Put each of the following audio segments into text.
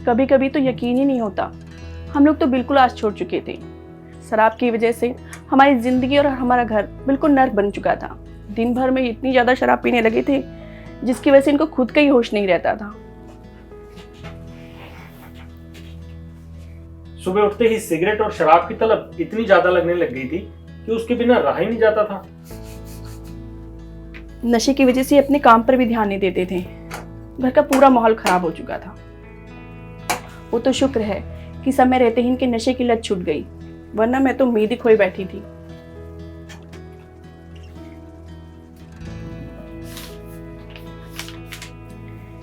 कभी कभी तो यकीन ही नहीं होता, हम लोग तो बिल्कुल आस छोड़ चुके थे। शराब की वजह से हमारी जिंदगी और हमारा घर बिल्कुल नर्क बन चुका था। दिन भर में इतनी ज़्यादा शराब पीने लगे थे जिसकी वजह से इनको खुद का ही होश नहीं रहता था। सुबह उठते ही सिगरेट और शराब की तलब इतनी ज्यादा लगने लग गई थी कि उसके बिना रहा ही नहीं जाता था। नशे की वजह से अपने काम पर भी ध्यान नहीं देते थे। घर का पूरा माहौल खराब हो चुका था। वो तो शुक्र है कि समय रहते ही इनके नशे की लत छूट गई, वरना मैं तो उम्मीद ही खोई बैठी थी।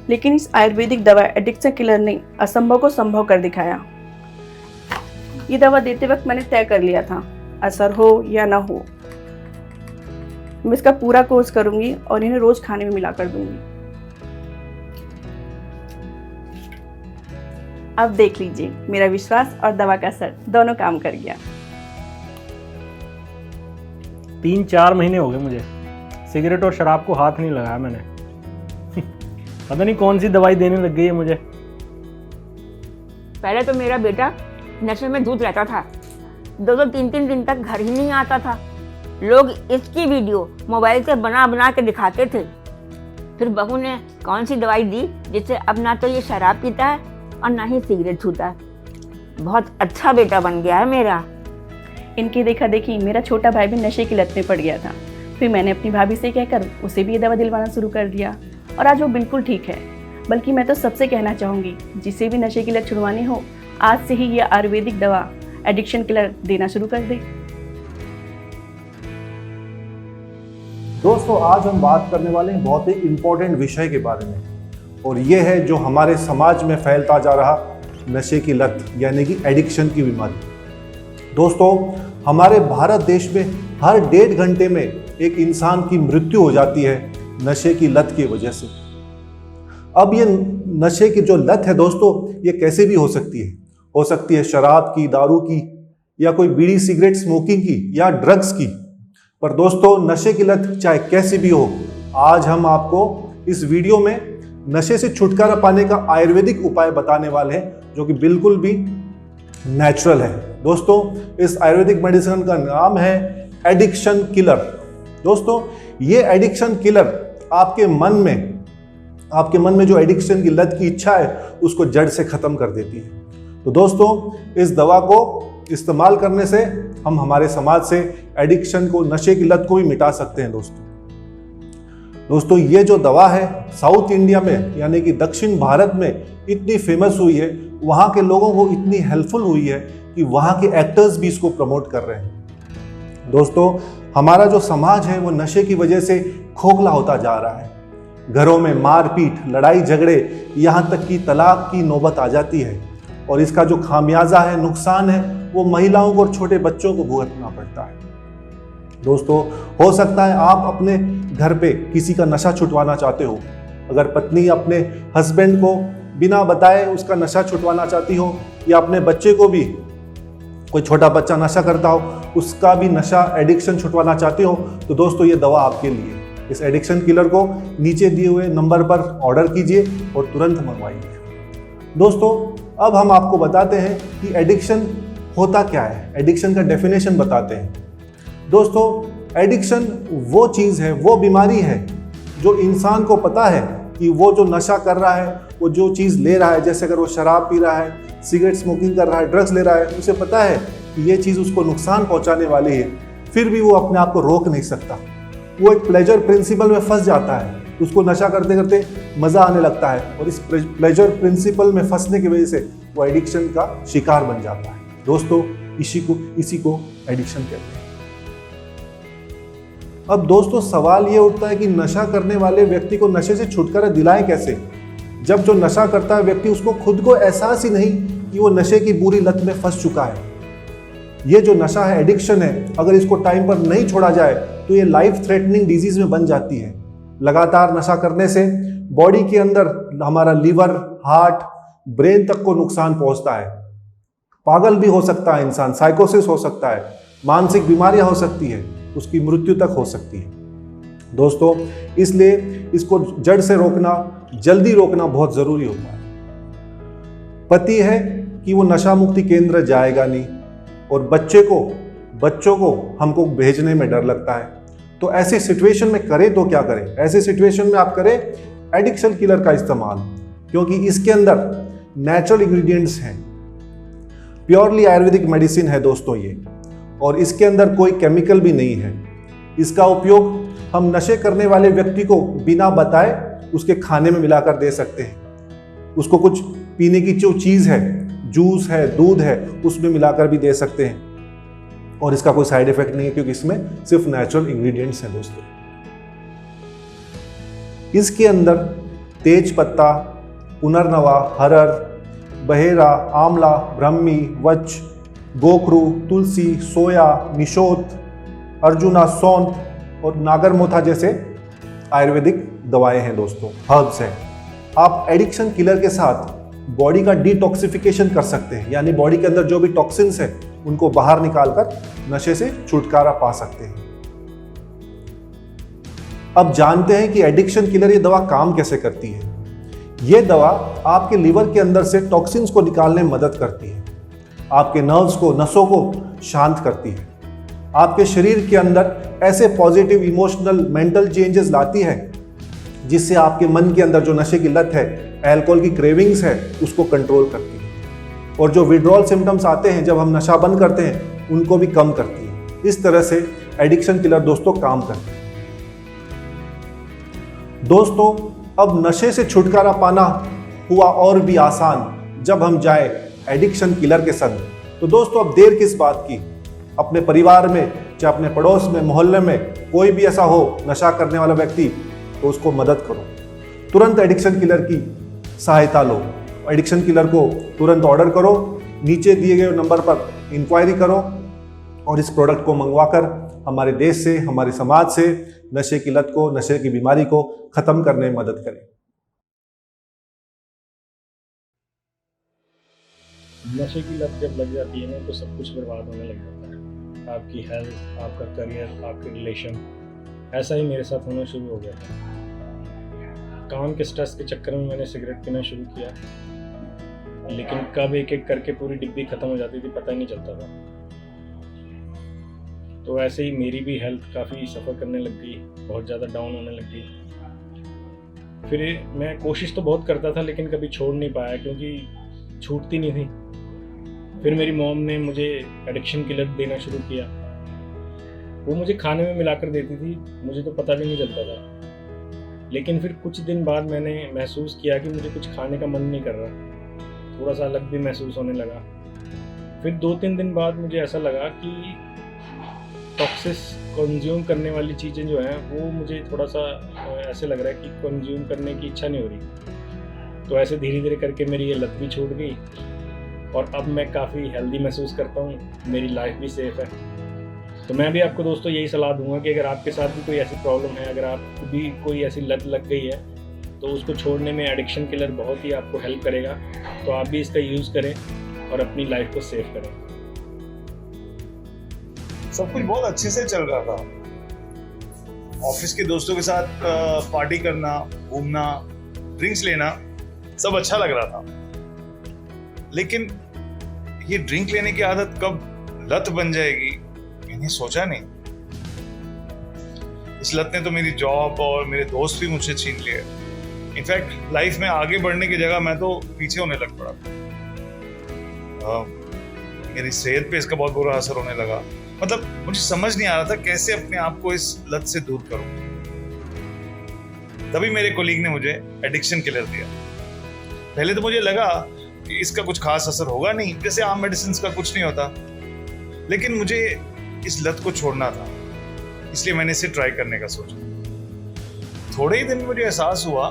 लेकिन इस आयुर्वेदिक दवा एडिक्शन किलर ने असंभव को संभव कर दिखाया। ये दवा देते वक्त मैंने तय कर लिया था, असर हो या ना हो, मैं इसका पूरा कोर्स करूंगी और इन्हें रोज खाने में मिला कर दूंगी। अब देख लीजिए, मेरा विश्वास और दवा का असर दोनों काम कर गया। 3-4 महीने हो गए मुझे सिगरेट और शराब को हाथ नहीं लगाया मैंने। पता नहीं कौन सी दवाई देने लग गई है मुझे। पहले तो मेरा बेटा नशे में धुत रहता था, 2-3 दिन तक घर ही नहीं आता था। लोग इसकी वीडियो मोबाइल से बना बना के दिखाते थे। फिर बहू ने कौन सी दवाई दी जिससे अब ना तो ये शराब पीता है और ना ही सिगरेट छूता है। बहुत अच्छा बेटा बन गया है मेरा। इनकी देखा देखी मेरा छोटा भाई भी नशे की लत में पड़ गया था। फिर मैंने अपनी भाभी से कहकर उसे भी ये दवा दिलवाना शुरू कर दिया और आज वो बिल्कुल ठीक है। बल्कि मैं तो सबसे कहना चाहूँगी, जिसे भी नशे की लत छुड़वानी हो, आज से ही ये आयुर्वेदिक दवा एडिक्शन किलर देना शुरू कर दे। दोस्तों, आज हम बात करने वाले हैं बहुत ही इम्पोर्टेंट विषय के बारे में, और ये है जो हमारे समाज में फैलता जा रहा नशे की लत यानी कि एडिक्शन की बीमारी। दोस्तों, हमारे भारत देश में हर 1.5 घंटे में एक इंसान की मृत्यु हो जाती है नशे की लत की वजह से। अब ये नशे की जो लत है दोस्तों, ये कैसे भी हो सकती है शराब की, दारू की, या कोई बीड़ी सिगरेट स्मोकिंग की, या ड्रग्स की। पर दोस्तों, नशे की लत चाहे कैसी भी हो, आज हम आपको इस वीडियो में नशे से छुटकारा पाने का आयुर्वेदिक उपाय बताने वाले हैं जो कि बिल्कुल भी नेचुरल है। दोस्तों, इस आयुर्वेदिक मेडिसिन का नाम है एडिक्शन किलर। दोस्तों, ये एडिक्शन किलर आपके मन में जो एडिक्शन की लत की इच्छा है उसको जड़ से खत्म कर देती है। तो दोस्तों, इस दवा को इस्तेमाल करने से हम हमारे समाज से एडिक्शन को, नशे की लत को भी मिटा सकते हैं। दोस्तों, ये जो दवा है साउथ इंडिया में यानी कि दक्षिण भारत में इतनी फेमस हुई है, वहाँ के लोगों को इतनी हेल्पफुल हुई है कि वहाँ के एक्टर्स भी इसको प्रमोट कर रहे हैं। दोस्तों, हमारा जो समाज है वो नशे की वजह से खोखला होता जा रहा है। घरों में मारपीट, लड़ाई झगड़े, यहाँ तक कि तलाक की नौबत आ जाती है, और इसका जो खामियाजा है, नुकसान है, वो महिलाओं को और छोटे बच्चों को भुगतना पड़ता है। दोस्तों, हो सकता है आप अपने घर पे किसी का नशा छुटवाना चाहते हो। अगर पत्नी अपने हस्बैंड को बिना बताए उसका नशा छुटवाना चाहती हो, या अपने बच्चे को भी, कोई छोटा बच्चा नशा करता हो, उसका भी नशा एडिक्शन छुटवाना चाहते हो, तो दोस्तों ये दवा आपके लिए। इस एडिक्शन किलर को नीचे दिए हुए नंबर पर ऑर्डर कीजिए और तुरंत मंगवाइए। दोस्तों, अब हम आपको बताते हैं कि एडिक्शन होता क्या है, एडिक्शन का डेफिनेशन बताते हैं। दोस्तों, एडिक्शन वो चीज़ है, वो बीमारी है जो इंसान को पता है कि वो जो नशा कर रहा है, वो जो चीज़ ले रहा है, जैसे अगर वो शराब पी रहा है, सिगरेट स्मोकिंग कर रहा है, ड्रग्स ले रहा है, उसे पता है कि ये चीज़ उसको नुकसान पहुंचाने वाली है, फिर भी वो अपने आप को रोक नहीं सकता। वो एक प्लेजर प्रिंसिपल में फंस जाता है, उसको नशा करते करते मज़ा आने लगता है, और इस प्लेजर प्रिंसिपल में फंसने की वजह से वो एडिक्शन का शिकार बन जाता है। दोस्तों, इसी को एडिक्शन कहते हैं। अब दोस्तों, सवाल ये उठता है कि नशा करने वाले व्यक्ति को नशे से छुटकारा दिलाएं कैसे, जब जो नशा करता है व्यक्ति उसको खुद को एहसास ही नहीं कि वो नशे की बुरी लत में फंस चुका है। ये जो नशा है, एडिक्शन है, अगर इसको टाइम पर नहीं छोड़ा जाए तो ये लाइफ थ्रेटनिंग डिजीज में बन जाती है। लगातार नशा करने से बॉडी के अंदर हमारा लीवर, हार्ट, ब्रेन तक को नुकसान पहुंचता है। पागल भी हो सकता है इंसान, साइकोसिस हो सकता है, मानसिक बीमारियां हो सकती है, उसकी मृत्यु तक हो सकती है। दोस्तों, इसलिए इसको जड़ से रोकना, जल्दी रोकना बहुत ज़रूरी होता है। पति है कि वो नशा मुक्ति केंद्र जाएगा नहीं, और बच्चों को हमको भेजने में डर लगता है। तो ऐसी सिचुएशन में करें तो क्या करें? ऐसी सिचुएशन में आप करें एडिक्शन किलर का इस्तेमाल, क्योंकि इसके अंदर नेचुरल इंग्रेडिएंट्स हैं, प्योरली आयुर्वेदिक मेडिसिन है दोस्तों ये, और इसके अंदर कोई केमिकल भी नहीं है। इसका उपयोग हम नशे करने वाले व्यक्ति को बिना बताए उसके खाने में मिलाकर दे सकते हैं। उसको कुछ पीने की जो चीज़ है, जूस है, दूध है, उसमें मिलाकर भी दे सकते हैं, और इसका कोई साइड इफेक्ट नहीं है, क्योंकि इसमें सिर्फ नेचुरल इंग्रेडिएंट्स हैं दोस्तों। इसके अंदर तेज पत्ता, पुनर्नवा, हरर, बहेरा, आंवला, ब्रह्मी, वच, गोखरू, तुलसी, सोया, निशोत, अर्जुना, सौंठ और नागरमोथा जैसे आयुर्वेदिक दवाएं हैं दोस्तों, हर्ब्स हैं। आप एडिक्शन किलर के साथ बॉडी का डिटॉक्सिफिकेशन कर सकते हैं, यानी बॉडी के अंदर जो भी टॉक्सिन्स हैं उनको बाहर निकालकर नशे से छुटकारा पा सकते हैं। अब जानते हैं कि एडिक्शन किलर ये दवा काम कैसे करती है। ये दवा आपके लिवर के अंदर से टॉक्सिन्स को निकालने में मदद करती है, आपके नर्व्स को, नसों को शांत करती है, आपके शरीर के अंदर ऐसे पॉजिटिव इमोशनल मेंटल चेंजेस लाती है जिससे आपके मन के अंदर जो नशे की लत है, अल्कोहल की क्रेविंग्स है, उसको कंट्रोल करती है, और जो विड्रॉल सिम्टम्स आते हैं जब हम नशा बंद करते हैं उनको भी कम करती है। इस तरह से एडिक्शन किलर दोस्तों काम करती है। दोस्तों, अब नशे से छुटकारा पाना हुआ और भी आसान जब हम जाए एडिक्शन किलर के संग। तो दोस्तों, अब देर किस बात की? अपने परिवार में, चाहे अपने पड़ोस में, मोहल्ले में कोई भी ऐसा हो नशा करने वाला व्यक्ति, तो उसको मदद करो। तुरंत एडिक्शन किलर की सहायता लो। एडिक्शन किलर को तुरंत ऑर्डर करो, नीचे दिए गए नंबर पर इंक्वायरी करो, और इस प्रोडक्ट को मंगवाकर हमारे देश से, हमारे समाज से नशे की लत को, नशे की बीमारी को खत्म करने में मदद करें। नशे की लत जब लग जाती है ना, तो सब कुछ बर्बाद होने लग जाता है। आपकी हेल्थ, आपका करियर, आपके रिलेशन। ऐसा ही मेरे साथ होना शुरू हो गया था। काम के स्ट्रेस के चक्कर में मैंने सिगरेट पीना शुरू किया, लेकिन कब एक एक करके पूरी डिब्बी खत्म हो जाती थी पता ही नहीं चलता था। तो ऐसे ही मेरी भी हेल्थ काफ़ी सफ़र करने लग गई, बहुत ज़्यादा डाउन होने लग गई। फिर मैं कोशिश तो बहुत करता था, लेकिन कभी छोड़ नहीं पाया, क्योंकि छूटती नहीं थी। फिर मेरी मॉम ने मुझे एडिक्शन किलर देना शुरू किया। वो मुझे खाने में मिलाकर देती थी, मुझे तो पता भी नहीं चलता था। लेकिन फिर कुछ दिन बाद मैंने महसूस किया कि मुझे कुछ खाने का मन नहीं कर रहा, थोड़ा सा अलग भी महसूस होने लगा। फिर 2-3 दिन बाद मुझे ऐसा लगा कि टॉक्सिस कंज्यूम करने वाली चीज़ें जो हैं वो मुझे थोड़ा सा ऐसे लग रहा है कि कंज्यूम करने की इच्छा नहीं हो रही। तो ऐसे धीरे धीरे करके मेरी ये लत भी छूट गई, और अब मैं काफ़ी हेल्दी महसूस करता हूँ, मेरी लाइफ भी सेफ़ है। तो मैं भी आपको दोस्तों यही सलाह दूंगा कि अगर आपके साथ भी कोई ऐसी प्रॉब्लम है, अगर आपको भी कोई ऐसी लत लग गई है, तो उसको छोड़ने में एडिक्शन किलर बहुत ही आपको हेल्प करेगा। तो आप भी इसका यूज़ करें और अपनी लाइफ को सेव करें। सब कुछ बहुत अच्छे से चल रहा था। ऑफिस के दोस्तों के साथ पार्टी करना, घूमना, ड्रिंक्स लेना, सब अच्छा लग रहा था। लेकिन ये ड्रिंक लेने की आदत कब लत बन जाएगी, मैंने सोचा नहीं। इस लत ने तो मेरी जॉब और मेरे दोस्त भी मुझसे छीन लिए। इनफैक्ट लाइफ में आगे बढ़ने की जगह मैं तो पीछे होने लग पड़ा। मेरी सेहत पे इसका बहुत बुरा असर होने लगा। मतलब मुझे समझ नहीं आ रहा था कैसे अपने आप को इस लत से दूर करूं। तभी मेरे कोलीग ने मुझे एडिक्शन किलर दिया। पहले तो मुझे लगा कि इसका कुछ खास असर होगा नहीं, जैसे आम मेडिसिन का कुछ नहीं होता। लेकिन मुझे इस लत को छोड़ना था, इसलिए मैंने इसे ट्राई करने का सोचा। थोड़े ही दिन मुझे एहसास हुआ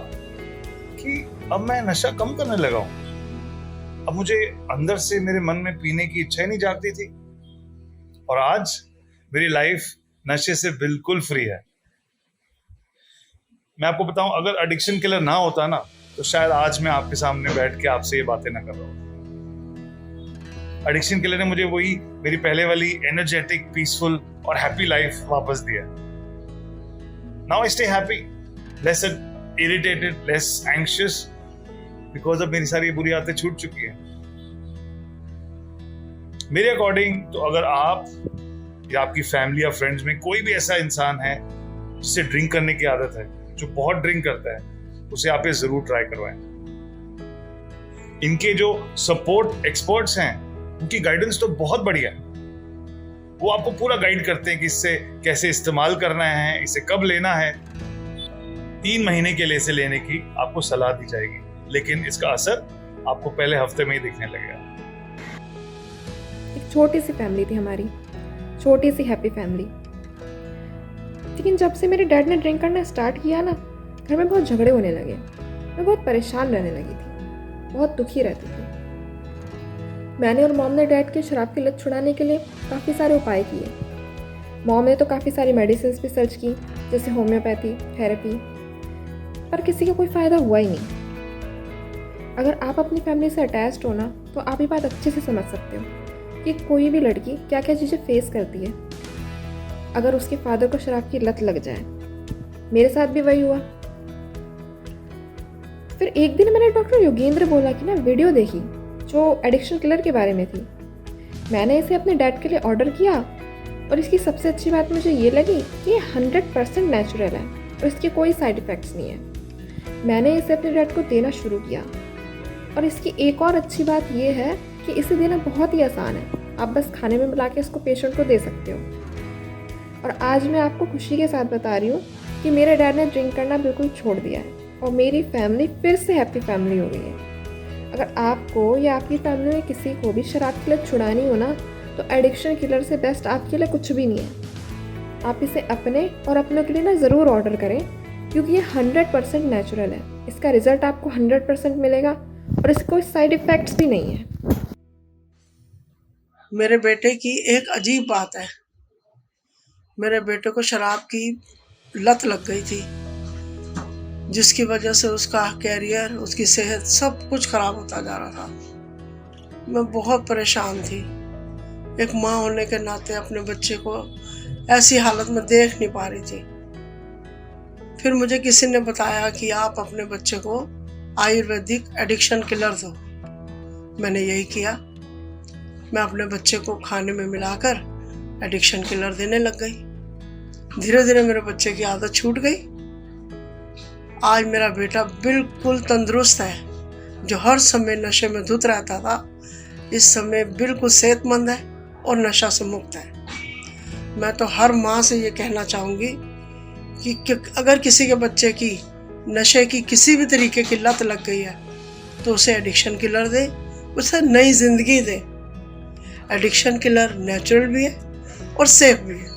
कि अब मैं नशा कम करने लगा हूं। अब मुझे अंदर से मेरे मन में पीने की इच्छा ही नहीं जागती थी, और आज मेरी लाइफ नशे से बिल्कुल फ्री है। मैं आपको बताऊं, अगर एडिक्शन किलर ना होता ना, तो शायद आज मैं आपके सामने बैठ के आपसे ये बातें ना कर रहा हूं। एडिक्शन किलर ने मुझे वही मेरी पहले वाली एनर्जेटिक, पीसफुल और हैप्पी लाइफ वापस दिया। Now I stay happy, less irritated, less anxious, because अब मेरी सारी बुरी आदतें छूट चुकी है। मेरे अकॉर्डिंग तो अगर आप या आपकी फैमिली या फ्रेंड्स में कोई भी ऐसा इंसान है जिसे ड्रिंक करने की आदत है, जो बहुत ड्रिंक करता है, उसे आप ये जरूर ट्राई करवाएं। इनके जो सपोर्ट एक्सपर्ट्स हैं उनकी गाइडेंस तो बहुत बढ़िया है। वो आपको पूरा गाइड करते हैं कि इससे कैसे इस्तेमाल करना है, इसे कब लेना है। 3 महीने के लिए इसे लेने की आपको सलाह दी जाएगी, लेकिन इसका असर आपको पहले हफ्ते में ही दिखने लगेगा। एक छोटी सी फैमिली थी हमारी, छोटी सी हैप्पी फैमिली। लेकिन जब से मेरे डैड ने ड्रिंक करना स्टार्ट किया ना, घर में बहुत झगड़े होने लगे। मैं बहुत परेशान रहने लगी थी, बहुत दुखी रहती थी। मैंने और मॉम ने डैड की शराब की लत छुड़ाने के लिए काफ़ी सारे उपाय किए। मॉम ने तो काफ़ी सारी मेडिसिन भी सर्च की, जैसे होम्योपैथी, थेरेपी, पर किसी का कोई फ़ायदा हुआ ही नहीं। अगर आप अपनी फैमिली से अटैच्ड हो ना, तो आप ये बात अच्छे से समझ सकते हो कि कोई भी लड़की क्या क्या चीज़ें फेस करती है अगर उसके फादर को शराब की लत लग जाए। मेरे साथ भी वही हुआ। फिर एक दिन मैंने डॉक्टर योगेंद्र बोला कि ना वीडियो देखी जो एडिक्शन किलर के बारे में थी। मैंने इसे अपने डैड के लिए ऑर्डर किया और इसकी सबसे अच्छी बात मुझे ये लगी कि ये 100% नेचुरल है और इसके कोई साइड इफ़ेक्ट्स नहीं है। मैंने इसे अपने डैड को देना शुरू किया और इसकी एक और अच्छी बात ये है कि इसे देना बहुत ही आसान है। आप बस खाने में मिला के इसको पेशेंट को दे सकते हो। और आज मैं आपको खुशी के साथ बता रही हूँ कि मेरे डैड ने ड्रिंक करना बिल्कुल छोड़ दिया है और मेरी फैमिली फिर से हैप्पी फैमिली हो गई है। अगर आपको या आपकी फैमिली में किसी को भी शराब की लत छुड़ानी हो ना, तो एडिक्शन किलर से बेस्ट आपके लिए कुछ भी नहीं है। आप इसे अपने और अपनों के लिए ना ज़रूर ऑर्डर करें, क्योंकि ये 100% नेचुरल है। इसका रिज़ल्ट आपको 100% मिलेगा और इसके कोई साइड इफ़ेक्ट्स भी नहीं है। मेरे बेटे की एक अजीब बात है। मेरे बेटे को शराब की लत लग गई थी, जिसकी वजह से उसका कैरियर, उसकी सेहत, सब कुछ खराब होता जा रहा था। मैं बहुत परेशान थी। एक माँ होने के नाते अपने बच्चे को ऐसी हालत में देख नहीं पा रही थी। फिर मुझे किसी ने बताया कि आप अपने बच्चे को आयुर्वेदिक एडिक्शन किलर दो। मैंने यही किया। मैं अपने बच्चे को खाने में मिलाकर एडिक्शन किलर देने लग गई। धीरे धीरे मेरे बच्चे की आदत छूट गई। आज मेरा बेटा बिल्कुल तंदुरुस्त है। जो हर समय नशे में धुत रहता था, इस समय बिल्कुल सेहतमंद है और नशा से मुक्त है। मैं तो हर माँ से ये कहना चाहूँगी कि अगर किसी के बच्चे की नशे की किसी भी तरीके की लत लग गई है, तो उसे एडिक्शन किलर दे, उसे नई जिंदगी दे। एडिक्शन किलर नेचुरल भी है और सेफ भी है।